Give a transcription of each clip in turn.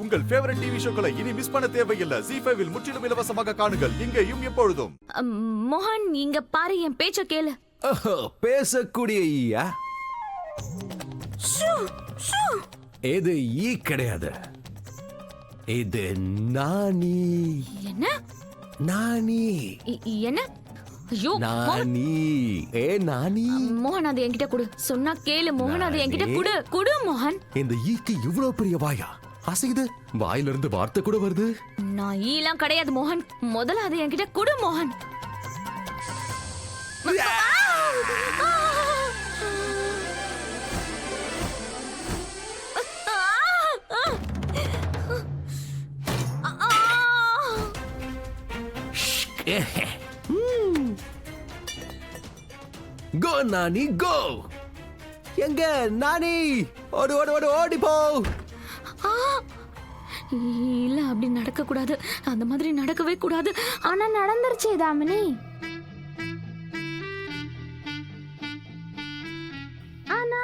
உங்கள் favourite TV ஷோக்களை இனி miss பண்ண தேவையில்லை. ஜீ5 இல் முற்றிலும் இலவசமாக காணுங்கள். இங்கேயும் எப்பொழுதும். மோகன் இங்க பாரு, என் பேச்ச கேளு. பேசக்கூடிய ஈயா? இது ஈ கிடையாது, இது நானி. என்ன நானி? என்ன? ஐயோ நானி. நானி. மோகன் அதை என்கிட்ட கொடு. சொன்னா கேளு மோகன், அதை என்கிட்ட கொடு. கொடு மோகன். இந்த ஈக்கு இவ்வளவு பெரிய வாயா? அசைது வாயில இருந்து வார்த்தை கூட வருது. நான் ஈலாம் கிடையாது மோகன். முதல்ல அதை என்கிட்ட கொடு மோகன். கோ நானி கோ. எங்க நானி? ஓடு ஓடு ஓடு ஓடி போ. இல்ல, அப்படி நடக்க கூடாது. அந்த மாதிரி நடக்கவே கூடாது. ஆனா நடந்துருச்சே தாமினி. ஆனா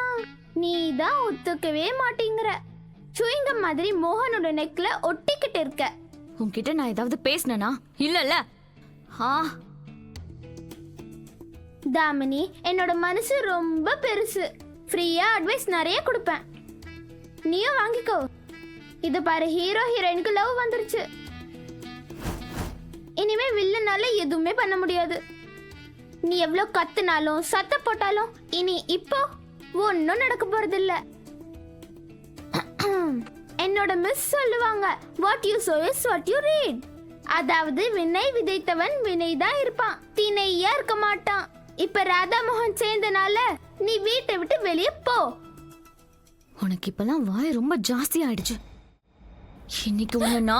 நீ தான் ஒத்துக்கவே மாட்டேங்கிற. சுயிங்க மாதிரி மோகனோட நெக்ல ஒட்டிக்கிட்டு இருக்க. உன்கிட்ட நான் ஏதாவது பேசினேனா? இல்ல. தாமினி, என்னோட மனசு ரொம்ப பெருசு. ஃப்ரீயா அட்வைஸ் நிறைய கொடுப்பேன், நீயும் வாங்கிக்கோ. இது பாரு, ஹீரோ ஹீரோயினுக்கு லவ் வந்துருச்சு. இனிமே வில்லனால எதுவுமே பண்ண முடியாது. நீ எவ்வளவு கத்துனாலும் சத்த போட்டாலும் இனி இப்போ ஒன்னும் நடக்க போறது இல்ல. என்னோட மிஸ் சொல்லுவாங்க, what you so is what you read. அதாவது வினை விதைத்தவன் வினை தான் இருப்பான், திணையா இருக்க மாட்டான். இப்ப ராதா மோகன் சேர்ந்தனால நீ வீட்டை விட்டு வெளியே போ. உனக்கு இப்பெல்லாம் வாய் ரொம்ப ஜாஸ்தி ஆயிடுச்சு. இன்னைக்கு உன்ன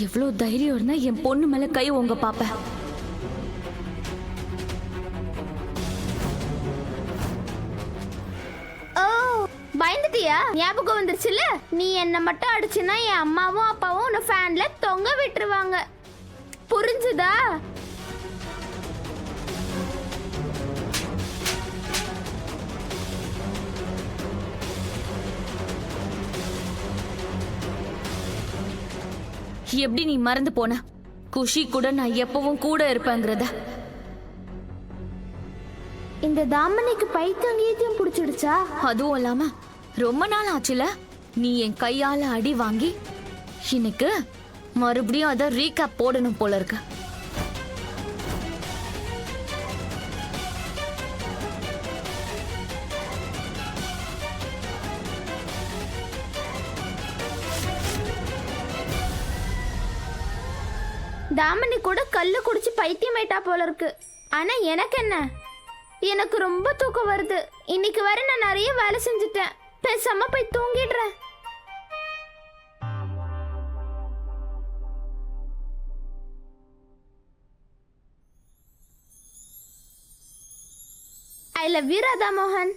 எவ்வளவு தைரியம் இருந்தா என் பொண்ணு மேல கை உங்க பாப்ப. பயந்துட்டியா? ஞாபகம் வந்துருச்சுல, நீ என்ன மட்டும் அடிச்சுன்னா என் அம்மாவும் அப்பாவும் உன்னை ஃபேன்ல தொங்க விட்டுருவாங்க. புரிஞ்சுதா? எப்படி நீ மறந்து போன? குஷி கூட நான் எப்பவும் கூட இருப்பேங்கிறத. இந்த தாமனிக்கு பைத்தியம் கீத்தியம் பிடிச்சிடுச்சா? அதுவும் இல்லாம ரொம்ப நாள் ஆச்சுல நீ என் கையால அடி வாங்கி. இன்னைக்கு மறுபடியும் அத ரீகேப் போடணும் போல இருக்கு. தாமனி கூட கல்லு குடிச்சு பைத்தியமாயிட்டா போல இருக்கு. ஆனா எனக்கு என்ன, எனக்கு ரொம்ப தூக்கம் வருது. இன்னைக்கு வரை நான் நிறைய வேலை செஞ்சுட்டேன். பேசாம போய் தூங்கிடுறேன். ஐ லவ் யூ ராதா மோகன்.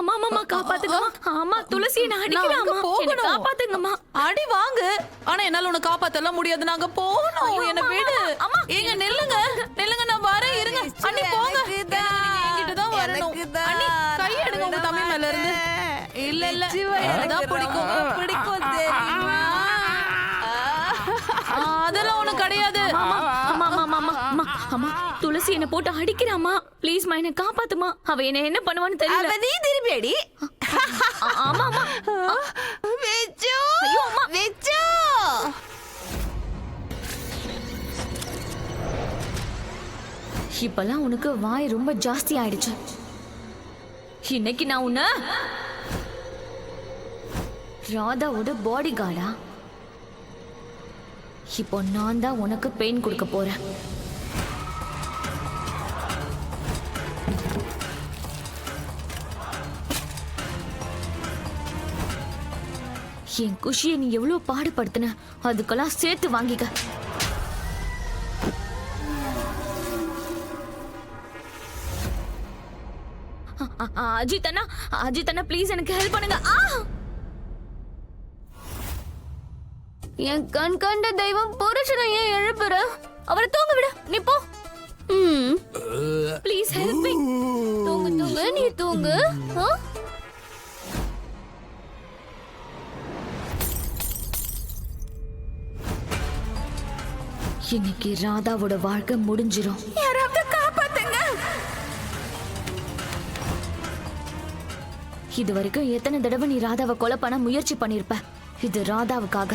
அம்மா காப்பாத்துங்க. அம்மா துளசி என்ன அடிக்கிறாங்க. காப்பாத்துங்கம்மா. அடி வாங்கு. ஆனா என்னால உன்னை காப்பாத்தலாம் முடியாது. நாங்க போகணும். என்ன விடு. ஏங்க நில்லுங்க நில்லுங்க, நான் வரேன். இருங்க அண்ணி, போங்க. என்கிட்ட தான் வரணும். அண்ணி கை எடுங்க உங்க தம்பி மேல இருந்து. இல்ல எனக்கு பிடிக்கும் பிடிக்கும் தெரியுமா? அதெல்லாம் ஒண்ணு கிடையாது. அம்மா துளசி என்ன போட்டு அடிக்கிறாமா. ப்ளீஸ் மா, என்ன காப்பாத்துமா. அவ என்ன பண்ணுவான்னு தெரியல. நீ திருப்பி அடி. ஆமா வெச்சு வெச்சு. இப்பெல்லாம் உனக்கு வாய் ரொம்ப ஜாஸ்தி ஆயிடுச்சு. இன்னைக்கு நான் உன்ன ராதாவோட பாடி கார்டா? இப்போ நான் தான் உனக்கு பெயின் கொடுக்க போறேன். என் குஷியை நீ எவ்வளவு பாடுபடுத்தின, அதுக்கெல்லாம் சேர்த்து வாங்கிக்க. அஜித் அண்ணா ப்ளீஸ் எனக்கு ஹெல்ப் பண்ணுங்க. என் கண் கண்ட தெய்வம் புருஷனை ஏன் எழுப்புற? அவரை தூங்க விட, நீ போ. Please help me. தூங்கு தூங்கு, நீ தூங்கு. இன்னைக்கு ராதாவோட வாழ்க்கை முடிஞ்சிரும். யாராவது காப்பாத்துங்க. இது வரைக்கும் எத்தனை தடவை நீ ராதாவை கொலை பண்ண முயற்சி பண்ணிருப்ப? இது ராதாவுக்காக.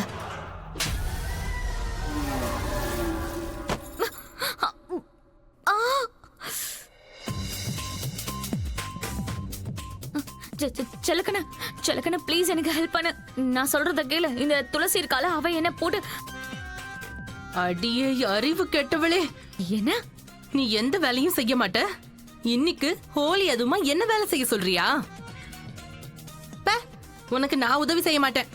செலக்கண்ணா ப்ளீஸ் எனக்கு ஹெல்ப் பண்ணு. நான் சொல்றத கேளு. இந்த துளசி இருக்கால, அவ என்ன போட்டு. அடியே அறிவு கெட்டவளே, என்ன நீ எந்த வேலையும் செய்ய மாட்ட? இன்னைக்கு ஹோலி அதுமா என்ன வேலை செய்ய சொல்றியா? உனக்கு நான் உதவி செய்ய மாட்டேன்.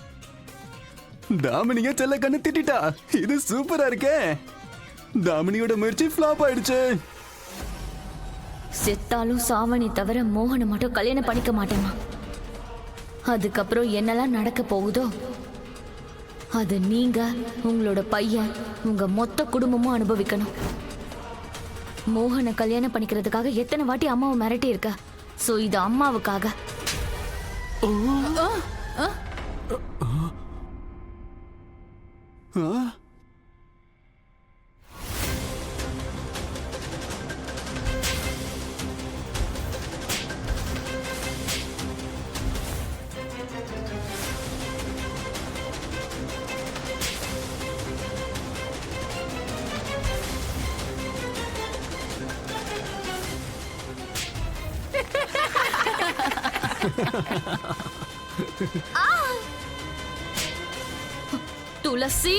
தாமினிய செல்ல கண்ணு திட்டா. இது சூப்பரா இருக்கே. தாமினியோட முயற்சி ஃப்ளாப் ஆயிடுச்சு. செத்தாலும் சாவணி தவிர மோகனை மட்டும் கல்யாணம் பண்ணிக்க மாட்டேமா. அதுக்கப்புறம் என்னெல்லாம் நடக்க போகுதோ அது நீங்க, உங்களோட பையன், உங்க மொத்த குடும்பமும் அனுபவிக்கணும். மோகனை கல்யாணம் பண்ணிக்கிறதுக்காக எத்தனை வாட்டி அம்மாவை மிரட்டி இருக்க. சோ இது அம்மாவுக்காக. துளசி,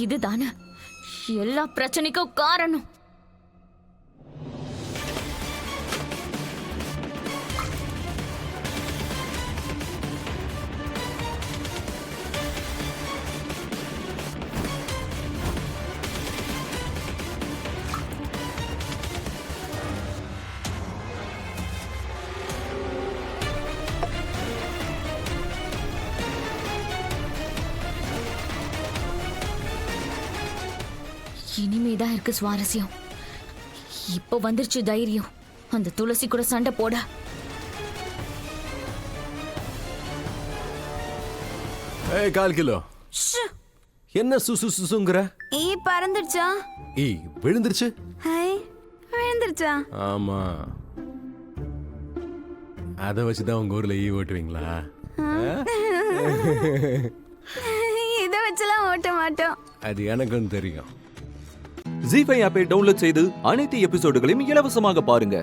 இதுதானே எல்லா பிரச்சனைக்கும் காரணம். இனிமேதான் இருக்கு சுவாரஸ்யம். இப்போ வந்துருச்சு தைரியம். அந்த துளசி கூட சண்டை போட. ஏய், 1/4 கிலோ. என்ன சுசுங்கிற? பறந்துடுச்சா? விழுந்துருச்சு. விழுந்துருச்சா? ஆமா, அத வச்சுதான் உங்க ஊர்ல ஓட்டுவீங்களா? இத வச்செல்லாம் ஓட்ட மாட்டோம். அது எனக்கும் தெரியும். ஜீ5 ஆப்பை டவுன்லோட் செய்து அனைத்து எபிசோடுகளையும் இலவசமாக பாருங்க.